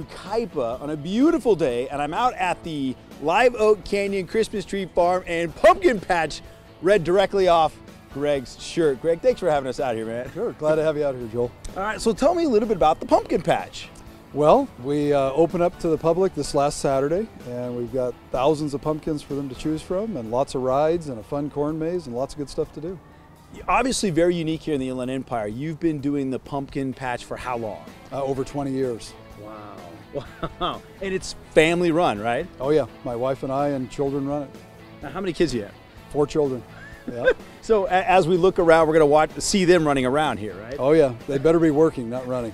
to Kaipa on a beautiful day, and I'm out at the Live Oak Canyon Christmas Tree Farm and Pumpkin Patch, read directly off Greg's shirt. Greg, thanks for having us out here, man. Sure, glad to have you out here, Joel. All right, so tell me a little bit about the Pumpkin Patch. Well, we open up to the public this last Saturday, and we've got thousands of pumpkins for them to choose from, and lots of rides, and a fun corn maze, and lots of good stuff to do. Obviously very unique here in the Inland Empire. You've been doing the Pumpkin Patch for how long? Over 20 years. Wow. Wow. And it's family run, right? Oh yeah, my wife and I and children run it. Now, how many kids do you have? 4 children. Yeah. So as we look around, we're going to see them running around here, right? Oh yeah, they better be working, not running.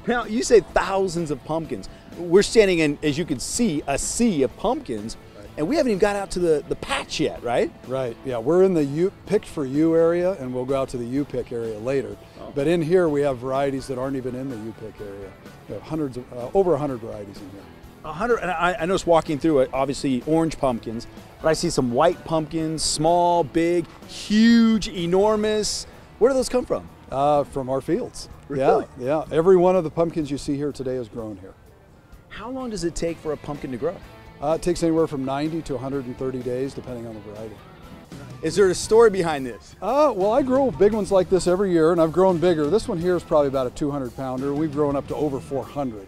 Now, you say thousands of pumpkins. We're standing in, as you can see, a sea of pumpkins, right, and we haven't even got out to the patch yet, right? Right, yeah, we're in the picked for you area, and we'll go out to the you pick area later. Oh. But in here, we have varieties that aren't even in the you pick area. We have hundreds of, over 100 varieties in here. 100, and I noticed walking through it, obviously orange pumpkins, but I see some white pumpkins, small, big, huge, enormous. Where do those come from? From our fields. Really? Yeah. Every one of the pumpkins you see here today is grown here. How long does it take for a pumpkin to grow? It takes anywhere from 90 to 130 days, depending on the variety. Is there a story behind this? Well, I grow big ones like this every year, and I've grown bigger. This one here is probably about a 200-pounder. We've grown up to over 400.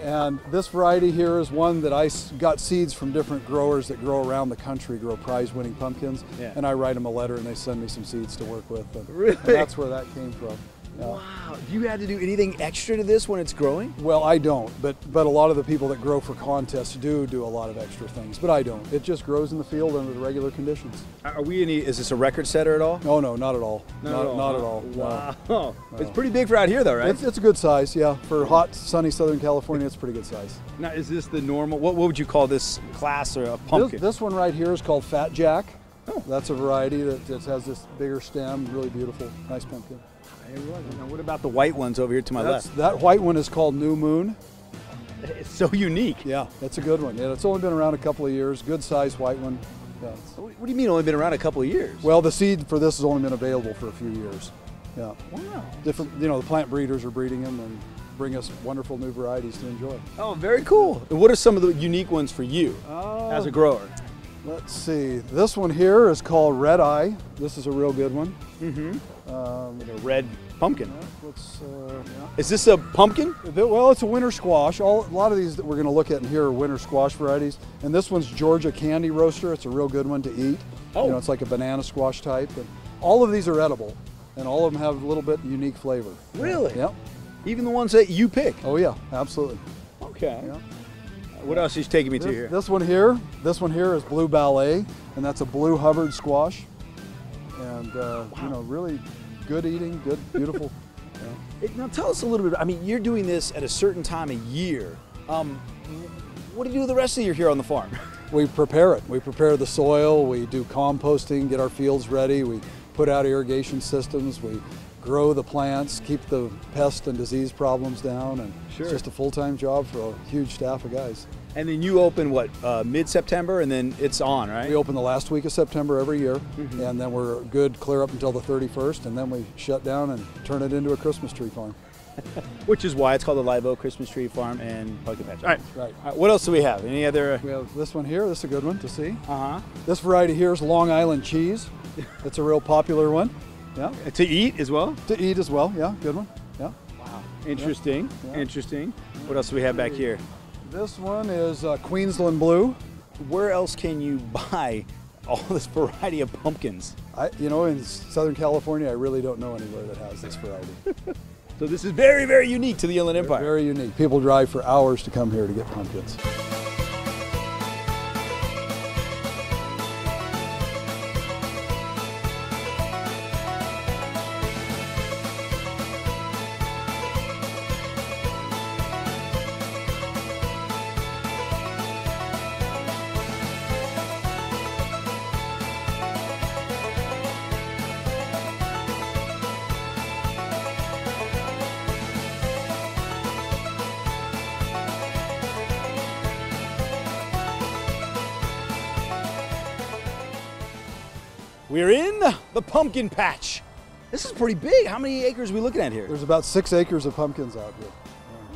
And this variety here is one that I got seeds from different growers that grow around the country, grow prize-winning pumpkins, yeah, and I write them a letter and they send me some seeds to work with. Really? And that's where that came from. Wow. Do you have to do anything extra to this when it's growing? Well, I don't, but a lot of the people that grow for contests do a lot of extra things, but I don't. It just grows in the field under the regular conditions. Is this a record setter at all? Oh, no, not at all. Not at all. Wow. No. It's pretty big for out here though, right? It's a good size, yeah. For hot, sunny Southern California, it's a pretty good size. Now, is this the normal, what would you call this class or a pumpkin? This one right here is called Fat Jack. Oh. That's a variety that has this bigger stem, really beautiful, nice pumpkin. Now, what about the white ones over here to my left? That white one is called New Moon. It's so unique. Yeah, that's a good one. Yeah, it's only been around a couple of years. Good size white one. Yeah. What do you mean only been around a couple of years? Well, the seed for this has only been available for a few years. Yeah. Wow. Different, the plant breeders are breeding them and bring us wonderful new varieties to enjoy. Oh, very cool. What are some of the unique ones for you as a grower? Let's see. This one here is called Red Eye. This is a real good one. Mm-hmm. Like a red pumpkin. Yeah. Is this a pumpkin? Well, it's a winter squash. A lot of these that we're going to look at in here are winter squash varieties. And this one's Georgia Candy Roaster. It's a real good one to eat. Oh. It's like a banana squash type. And all of these are edible, and all of them have a little bit unique flavor. Really? Yep. Even the ones that you pick? Oh yeah, absolutely. Okay. Yeah. What else are you taking me to here? This one here is Blue Ballet, and that's a blue Hubbard squash. And wow, really good eating, good, beautiful. Yeah. Now tell us a little bit. I mean, you're doing this at a certain time of year. What do you do the rest of the year here on the farm? We prepare it. We prepare the soil. We do composting, get our fields ready. We put out irrigation systems. We grow the plants, keep the pest and disease problems down, and sure, it's just a full-time job for a huge staff of guys. And then you open what, mid-September, and then it's on, right? We open the last week of September every year, mm-hmm, and then we're good clear up until the 31st, and then we shut down and turn it into a Christmas tree farm. Which is why it's called the Live Oak Christmas Tree Farm and Pumpkin Patch. All right. Right. All right. What else do we have? Any other? We have this one here. This is a good one to see. Uh-huh. This variety here is Long Island cheese. It's a real popular one. Yeah. To eat as well? To eat as well, yeah, good one. Yeah. Wow. Interesting. Yeah. Interesting. What else do we have back here? This one is Queensland Blue. Where else can you buy all this variety of pumpkins? In Southern California, I really don't know anywhere that has this variety. So this is very, very unique to the Inland Empire. Very unique. People drive for hours to come here to get pumpkins. We're in the pumpkin patch. This is pretty big. How many acres are we looking at here? There's about 6 acres of pumpkins out here.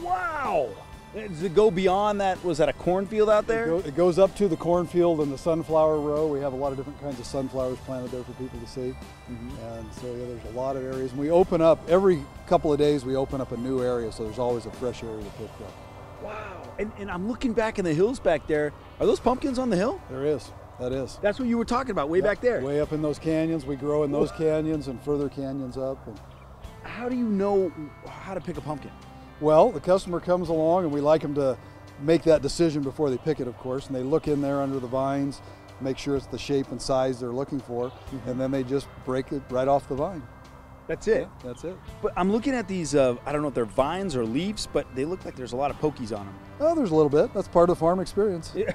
Wow. Does it go beyond that? Was that a cornfield out there? It goes up to the cornfield and the sunflower row. We have a lot of different kinds of sunflowers planted there for people to see. And so yeah, there's a lot of areas. And we open up, every couple of days we open up a new area, so there's always a fresh area to pick from. Wow. And I'm looking back in the hills back there. Are those pumpkins on the hill? There is. That is. That's what you were talking about, way back there. Way up in those canyons. We grow in those canyons and further canyons up. And how do you know how to pick a pumpkin? well, the customer comes along and we like them to make that decision before they pick it, of course, and they look in there under the vines, make sure it's the shape and size they're looking for, and then they just break it right off the vine. That's it? Yeah, that's it. But I'm looking at these, I don't know if they're vines or leaves, but they look like there's a lot of pokies on them. Oh, there's a little bit. That's part of the farm experience. Yeah.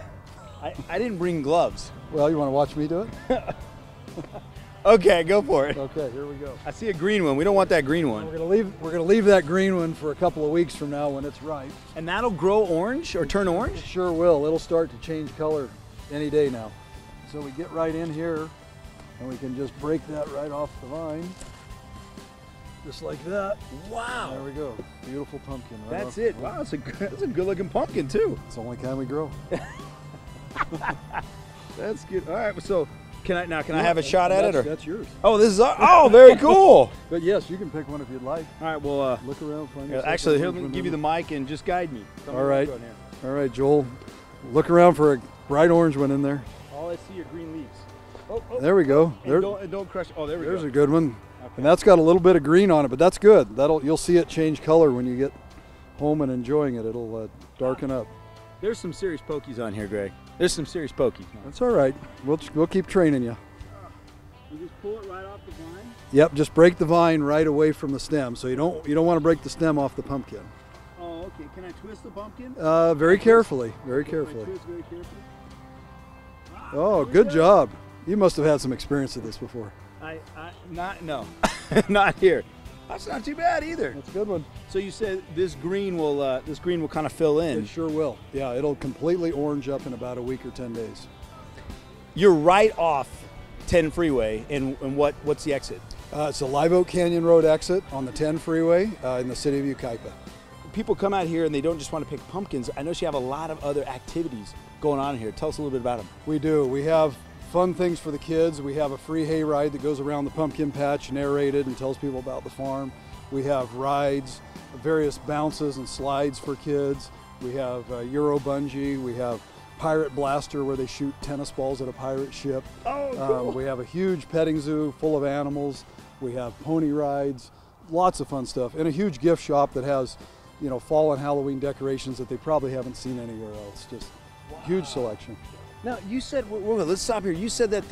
I didn't bring gloves. Well, you want to watch me do it? Okay, go for it. Okay, here we go. I see a green one. We don't want that green one. We're gonna leave that green one for a couple of weeks from now when it's ripe. And that'll grow orange or turn orange? It sure will. It'll start to change color any day now. So we get right in here and we can just break that right off the vine. Just like that. Wow. There we go. Beautiful pumpkin. Right That's it. Wow, that's a good looking pumpkin too. It's the only kind we grow. That's good. All right, so can I have a shot at it? Or? That's yours. Oh, this is very cool. But yes, you can pick one if you'd like. All right, well, look around. Find actually, here, let me give you the mic and just guide me. All right. All right, Joel. Look around for a bright orange one in there. All I see are green leaves. Oh. There we go. And don't crush. Oh, there we go. There's a good one. Okay. And that's got a little bit of green on it, but that's good. You'll see it change color when you get home and enjoying it. It'll darken up. There's some serious pokies on here, Greg. There's some serious pokies. That's all right. We'll keep training you. You just pull it right off the vine? Yep, just break the vine right away from the stem. So you don't want to break the stem off the pumpkin. Oh, okay. Can I twist the pumpkin? Very carefully. Very carefully. Twist very carefully. Oh, good job. You must have had some experience with this before. No, not here. That's not too bad either. That's a good one. So you said this green will kind of fill in. It sure will. Yeah, it'll completely orange up in about a week or 10 days. You're right off 10 freeway, and what's the exit? It's a Live Oak Canyon Road exit on the 10 freeway in the city of Yucaipa. People come out here and they don't just want to pick pumpkins. I know you have a lot of other activities going on here. Tell us a little bit about them. We do. We have fun things for the kids. We have a free hay ride that goes around the pumpkin patch, narrated, and tells people about the farm. We have rides, various bounces and slides for kids. We have Euro bungee. We have pirate blaster where they shoot tennis balls at a pirate ship. Oh, cool. We have a huge petting zoo full of animals. We have pony rides, lots of fun stuff, and a huge gift shop that has, fall and Halloween decorations that they probably haven't seen anywhere else. Just huge selection. Now, you said, let's stop here. You said that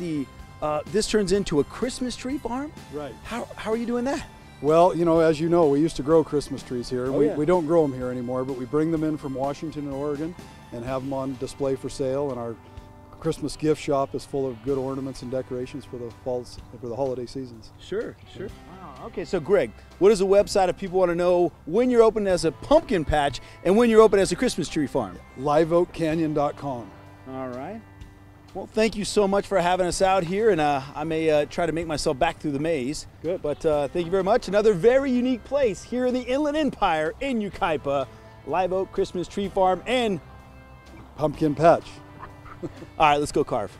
this turns into a Christmas tree farm? Right. How are you doing that? Well, as you know, we used to grow Christmas trees here. Oh, we don't grow them here anymore, but we bring them in from Washington and Oregon and have them on display for sale. And our Christmas gift shop is full of good ornaments and decorations for the holiday seasons. Sure. Wow. Okay, so Greg, what is the website if people want to know when you're open as a pumpkin patch and when you're open as a Christmas tree farm? liveoakcanyon.com. All right. Well, thank you so much for having us out here, and I may try to make myself back through the maze. Good. But thank you very much. Another very unique place here in the Inland Empire in Yucaipa, Live Oak Christmas Tree Farm and Pumpkin patch. All right, let's go carve.